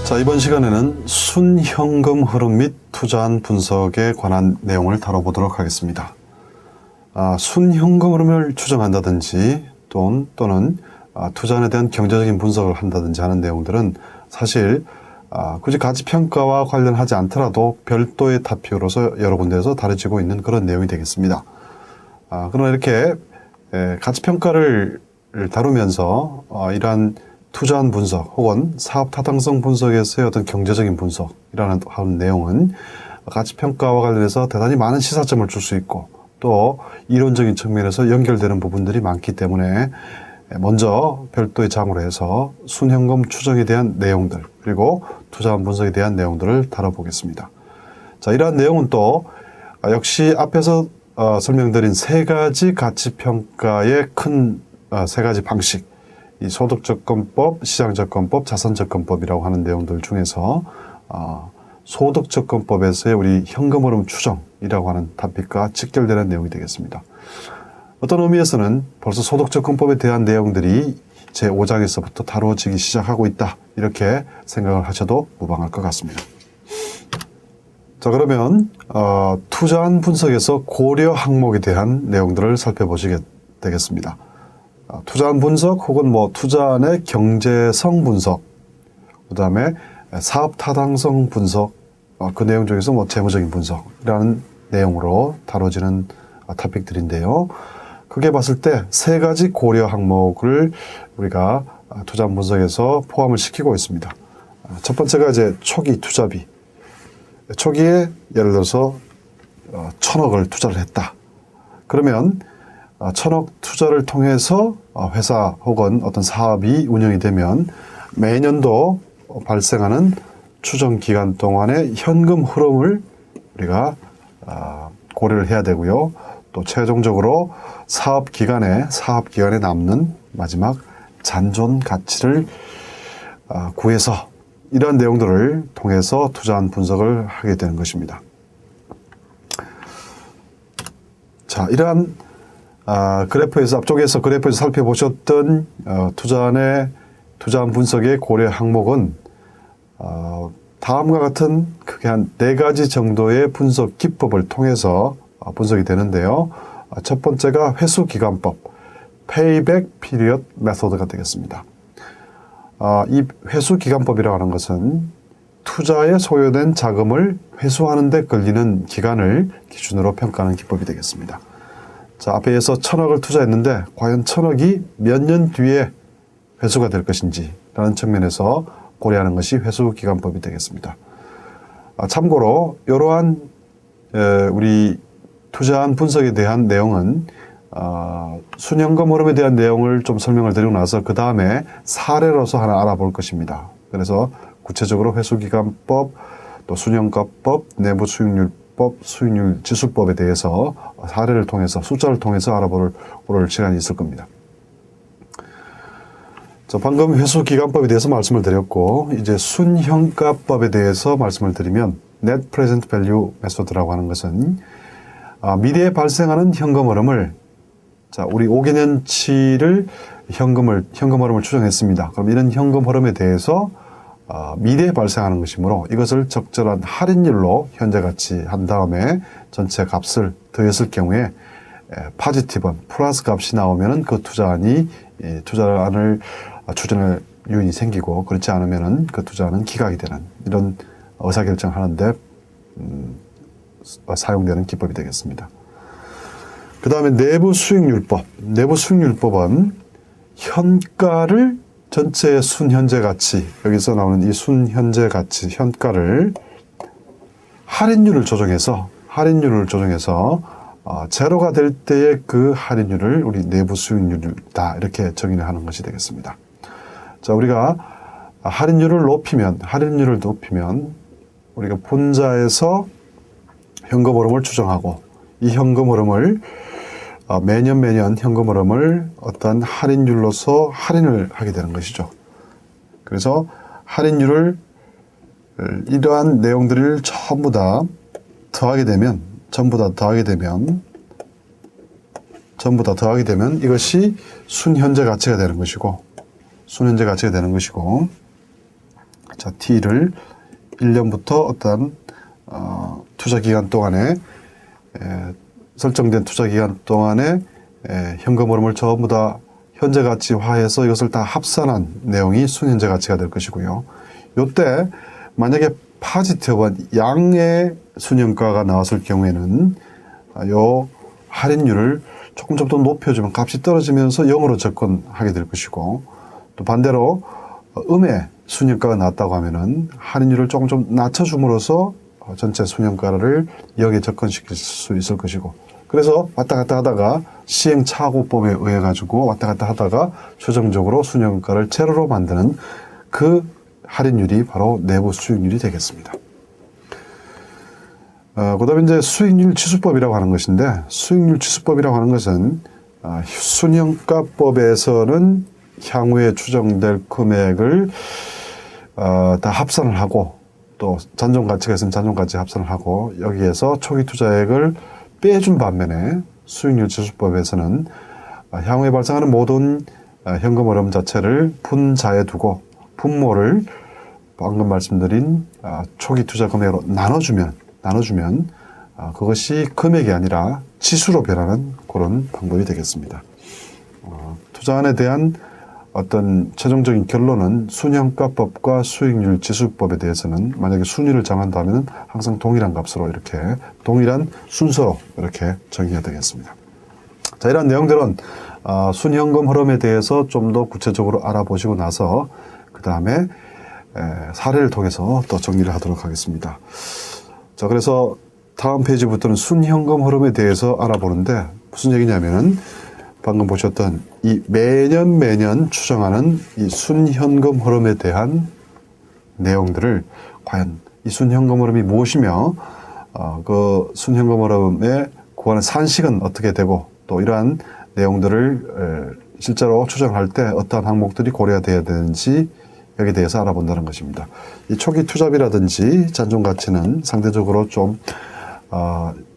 자, 이번 시간에는 순현금 흐름 및 투자한 분석에 관한 내용을 다뤄보도록 하겠습니다. 순현금 흐름을 추정한다든지 또는 투자안에 대한 경제적인 분석을 한다든지 하는 내용들은 사실 굳이 가치평가와 관련하지 않더라도 별도의 토픽으로서 여러 군데에서 다뤄지고 있는 그런 내용이 되겠습니다. 그러나 이렇게 가치평가를 다루면서 이러한 투자한 분석 혹은 사업 타당성 분석에서의 어떤 경제적인 분석이라는 내용은 가치평가와 관련해서 대단히 많은 시사점을 줄 수 있고 또 이론적인 측면에서 연결되는 부분들이 많기 때문에 먼저 별도의 장으로 해서 순현금 추정에 대한 내용들 그리고 투자한 분석에 대한 내용들을 다뤄보겠습니다. 자, 이러한 내용은 또 역시 앞에서 설명드린 세 가지 가치평가의 큰 세 가지 방식, 이 소득접근법, 시장접근법, 자산접근법이라고 하는 내용들 중에서 소득접근법에서의 우리 현금흐름 추정이라고 하는 토픽과 직결되는 내용이 되겠습니다. 어떤 의미에서는 벌써 소득접근법에 대한 내용들이 제5장에서부터 다루어지기 시작하고 있다, 이렇게 생각을 하셔도 무방할 것 같습니다. 자, 그러면 투자한 분석에서 고려 항목에 대한 내용들을 살펴보시게 되겠습니다. 투자한 분석 혹은 투자안의 경제성 분석, 그 다음에 사업 타당성 분석, 그 내용 중에서 재무적인 분석이라는 내용으로 다뤄지는 토픽들인데요. 크게 봤을 때 세 가지 고려 항목을 우리가 투자안 분석에서 포함을 시키고 있습니다. 첫 번째가 이제 초기 투자비. 초기에 예를 들어서 1,000억을 투자를 했다. 그러면 1,000억 투자를 통해서 회사 혹은 어떤 사업이 운영이 되면 매년도 발생하는 추정 기간 동안의 현금 흐름을 우리가 고려를 해야 되고요. 또 최종적으로 사업 기간에 남는 마지막 잔존 가치를 구해서 이러한 내용들을 통해서 투자한 분석을 하게 되는 것입니다. 자, 이러한 앞쪽에서 그래프에서 살펴보셨던 투자한 분석의 고려 항목은 다음과 같은 크게 한 4가지 정도의 분석 기법을 통해서 분석이 되는데요. 첫 번째가 회수기간법, Payback Period Method가 되겠습니다. 이 회수기간법이라고 하는 것은 투자에 소요된 자금을 회수하는 데 걸리는 기간을 기준으로 평가하는 기법이 되겠습니다. 자, 앞에서 1,000억을 투자했는데 과연 1,000억이 몇 년 뒤에 회수가 될 것인지 라는 측면에서 고려하는 것이 회수기간법이 되겠습니다. 참고로 이러한 우리 투자한 분석에 대한 내용은 순현금 흐름에 대한 내용을 좀 설명을 드리고 나서 그 다음에 사례로서 하나 알아볼 것입니다. 그래서 구체적으로 회수기간법, 또 순현가법, 내부 수익률법, 수익률 지수법에 대해서 사례를 통해서 숫자를 통해서 알아볼 시간이 있을 겁니다. 자, 방금 회수기간법에 대해서 말씀을 드렸고 이제 순현가법에 대해서 말씀을 드리면 Net Present Value Method라고 하는 것은 미래에 발생하는 현금 흐름을, 자, 우리 5개년치를 현금 흐름을 추정했습니다. 그럼 이런 현금 흐름에 대해서 미래에 발생하는 것이므로 이것을 적절한 할인율로 현재 가치 한 다음에 전체 값을 더했을 경우에 포지티브한 플러스 값이 나오면은 그 투자안을 추진할 요인이 생기고, 그렇지 않으면은 그 투자안은 기각이 되는 이런 의사결정하는데 사용되는 기법이 되겠습니다. 그 다음에 내부 수익률법. 내부 수익률법은 현가를 전체의 순현재 가치, 여기서 나오는 이 순현재 가치 현가를 할인율을 조정해서 제로가 될 때의 그 할인율을 우리 내부 수익률이다, 이렇게 정의를 하는 것이 되겠습니다. 자, 우리가 할인율을 높이면 우리가 분자에서 현금 흐름을 추정하고 이 현금 흐름을 매년 현금 흐름을 어떤 할인율로서 할인을 하게 되는 것이죠. 그래서 할인율을 이러한 내용들을 전부 다 더하게 되면 이것이 순현재 가치가 되는 것이고, 자, T를 1년부터 어떤 투자 기간 동안에 설정된 투자 기간 동안에 현금 흐름을 전부 다 현재 가치화해서 이것을 다 합산한 내용이 순현재 가치가 될 것이고요. 요때 만약에 파지티브한 양의 순현가가 나왔을 경우에는 요 할인율을 조금 더 높여주면 값이 떨어지면서 0으로 접근하게 될 것이고, 또 반대로 음의 순현가가 나왔다고 하면은 할인율을 조금 좀 낮춰줌으로써 전체 순현가를 0에 접근시킬 수 있을 것이고, 그래서 왔다 갔다 하다가 시행착오법에 의해 가지고 왔다 갔다 하다가 최종적으로 순현가를 제로로 만드는 그 할인율이 바로 내부 수익률이 되겠습니다. 그 다음에 이제 수익률 치수법이라고 하는 것인데, 수익률 치수법이라고 하는 것은 순현가법에서는 향후에 추정될 금액을 다 합산을 하고, 또 잔존가치가 있으면 잔존가치 합산을 하고, 여기에서 초기 투자액을 빼준 반면에 수익률 지수법에서는 향후에 발생하는 모든 현금 흐름 자체를 분자에 두고 분모를 방금 말씀드린 초기 투자 금액으로 나눠주면 그것이 금액이 아니라 지수로 변하는 그런 방법이 되겠습니다. 투자안에 대한 어떤 최종적인 결론은 순현가법과 수익률 지수법에 대해서는 만약에 순위를 정한다면 항상 동일한 값으로 이렇게 동일한 순서로 이렇게 정의가 되겠습니다. 자, 이런 내용들은 순현금 흐름에 대해서 좀 더 구체적으로 알아보시고 나서 그 다음에 사례를 통해서 또 정리를 하도록 하겠습니다. 자, 그래서 다음 페이지부터는 순현금 흐름에 대해서 알아보는데 무슨 얘기냐면은 방금 보셨던 이 매년 추정하는 이 순현금 흐름에 대한 내용들을 과연 이 순현금 흐름이 무엇이며 그 순현금 흐름에 구하는 산식은 어떻게 되고 또 이러한 내용들을 실제로 추정할 때 어떠한 항목들이 고려돼야 되는지 여기에 대해서 알아본다는 것입니다. 이 초기 투자비라든지 잔존가치는 상대적으로 좀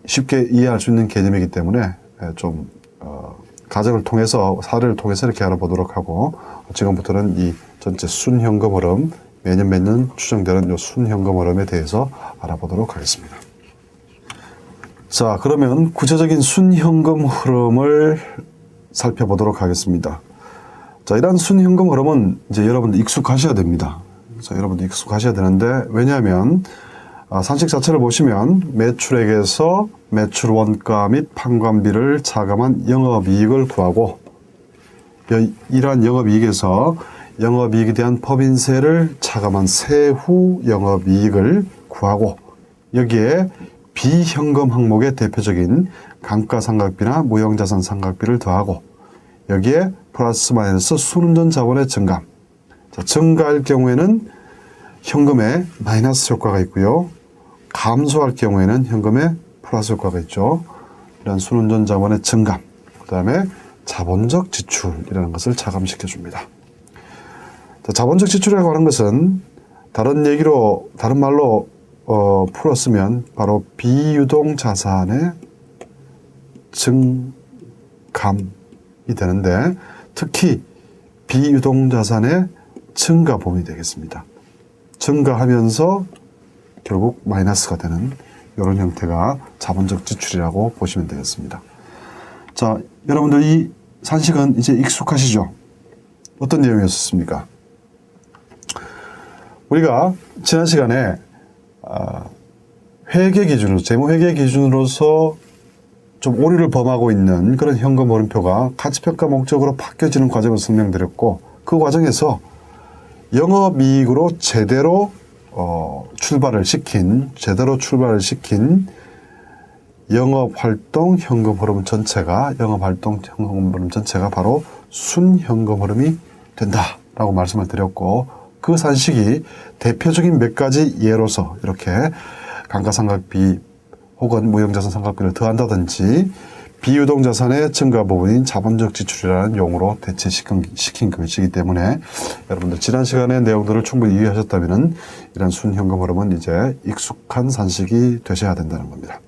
쉽게 이해할 수 있는 개념이기 때문에 좀 가정을 통해서 사례를 통해서 이렇게 알아보도록 하고, 지금부터는 이 전체 순현금 흐름 매년 추정되는 이 순현금 흐름에 대해서 알아보도록 하겠습니다. 자, 그러면 구체적인 순현금 흐름을 살펴보도록 하겠습니다. 자, 이러한 순현금 흐름은 이제 여러분들 익숙하셔야 됩니다. 자, 여러분들 익숙하셔야 되는데, 왜냐하면 산식 자체를 보시면 매출액에서 매출 원가 및 판관비를 차감한 영업이익을 구하고, 이러한 영업이익에서 영업이익에 대한 법인세를 차감한 세후 영업이익을 구하고, 여기에 비현금 항목의 대표적인 감가상각비나 무형자산 상각비를 더하고, 여기에 플러스 마이너스 순운전 자본의 증감. 자, 증가할 경우에는 현금에 마이너스 효과가 있고요. 감소할 경우에는 현금에 플러스 효과가 있죠. 이런 순운전 자본의 증감, 그 다음에 자본적 지출이라는 것을 차감시켜 줍니다. 자, 자본적 지출이라고 하는 것은 다른 말로 풀었으면 바로 비유동 자산의 증감이 되는데, 특히 비유동 자산의 증가 부분이 되겠습니다. 증가하면서 결국 마이너스가 되는 이런 형태가 자본적 지출이라고 보시면 되겠습니다. 자, 여러분들 이 산식은 이제 익숙하시죠? 어떤 내용이었습니까? 우리가 지난 시간에 회계 기준으로, 재무 회계 기준으로서 좀 오류를 범하고 있는 그런 현금 흐름표가 가치평가 목적으로 바뀌어지는 과정을 설명드렸고, 그 과정에서 영업이익으로 제대로 출발을 시킨 영업활동 현금 흐름 전체가 바로 순현금 흐름이 된다라고 말씀을 드렸고, 그 산식이 대표적인 몇 가지 예로서 이렇게 감가상각비 혹은 무형자산 상각비를 더한다든지 비유동자산의 증가 부분인 자본적 지출이라는 용어로 대체시킨 것이기 때문에 여러분들 지난 시간의 내용들을 충분히 이해하셨다면 이런 순현금 흐름은 이제 익숙한 산식이 되셔야 된다는 겁니다.